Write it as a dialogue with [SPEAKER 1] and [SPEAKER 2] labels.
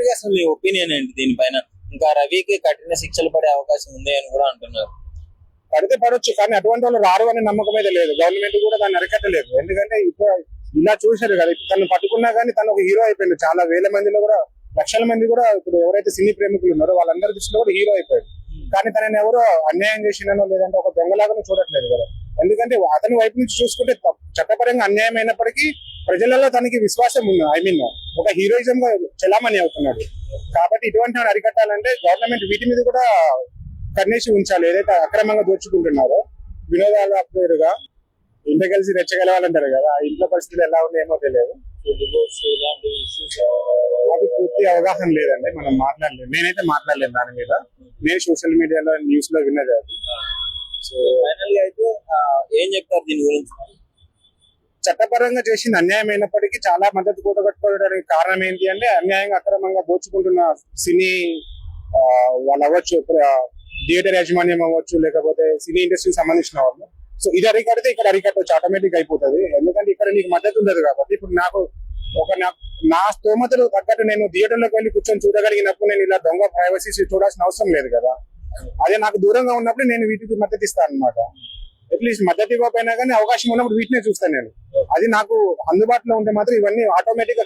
[SPEAKER 1] గా అసలు మీ ఒపీనియన్ ఏంటి దీనిపైన? ఇంకా రవికి కఠిన శిక్షలు పడే అవకాశం ఉంది అని కూడా అంటున్నారు.
[SPEAKER 2] పడితే పడొచ్చు, కానీ అటువంటి వాళ్ళు రారు అనే నమ్మకం అయితే లేదు. గవర్నమెంట్ కూడా దాన్ని అరికట్టలేదు. ఎందుకంటే ఇప్పుడు ఇలా చూశారు కదా, ఇప్పుడు తను పట్టుకున్నా కానీ తను ఒక హీరో అయిపోయింది. చాలా వేల మందిలో కూడా, లక్షల మంది కూడా ఇప్పుడు ఎవరైతే సినీ ప్రేమికులు ఉన్నారో వాళ్ళందరి దృష్టిలో కూడా హీరో అయిపోయాడు. కానీ తనని ఎవరో అన్యాయం చేసినానో లేదంటే ఒక దొంగలాగానో చూడట్లేదు కదా. ఎందుకంటే అతని వైపు నుంచి చూసుకుంటే చట్టపరంగా అన్యాయం అయినప్పటికీ ప్రజలలో తనకి విశ్వాసం ఉంది. ఒక హీరోయిజం గా చలామణి అవుతున్నాడు. కాబట్టి ఇటువంటి అరికట్టాలంటే గవర్నమెంట్ వీటి మీద కూడా కన్నేసి ఉంచాలి. ఏదైతే అక్రమంగా దోచుకుంటున్నారో వినోదాల పేరుగా ఇంట్లో కలిసి రెచ్చగలవాలంటారు కదా, ఆ ఇంట్లో పరిస్థితులు ఎలా ఉన్నాయేమో తెలియదు. అది పూర్తి అవగాహన లేదండి, మనం మాట్లాడలేదు. నేనైతే మాట్లాడలేదు దాని మీద. నేను సోషల్ మీడియాలో న్యూస్ లో విన్నది అది.
[SPEAKER 1] సో ఫైనల్ గా అయితే ఏం చెప్తారు దీని గురించి?
[SPEAKER 2] చట్టపరంగా చేసిన అన్యాయం అయినప్పటికీ చాలా మద్దతు కూడగట్టుకోవడానికి కారణం ఏంటి అంటే, అన్యాయంగా అక్రమంగా దోచుకుంటున్న సినీ వాళ్ళు అవ్వచ్చు, థియేటర్ యాజమాన్యం అవ్వచ్చు, లేకపోతే సినీ ఇండస్ట్రీకి సంబంధించిన వాళ్ళు. సో ఇది అరికడితే ఇక్కడ అరికట్టవచ్చు, ఆటోమేటిక్ అయిపోతుంది. ఎందుకంటే ఇక్కడ నీకు మద్దతు ఉండదు కాబట్టి. ఇప్పుడు నాకు నా స్తోమతలు తగ్గట్టు నేను థియేటర్లోకి వెళ్ళి కూర్చొని చూడగలిగినప్పుడు నేను ఇలా దొంగ ప్రైవసీ చూడాల్సిన అవసరం లేదు కదా. అదే నాకు దూరంగా ఉన్నప్పుడు నేను వీటికి మద్దతు ఇస్తాను అనమాట. అట్లీస్ట్ మద్దతు ఇవ్వకపోయినా కానీ అవకాశం ఉన్నప్పుడు వీటినే చూస్తాను నేను. అది నాకు అందుబాటులో ఉంటే మాత్రం ఇవన్నీ ఆటోమేటిక్ గా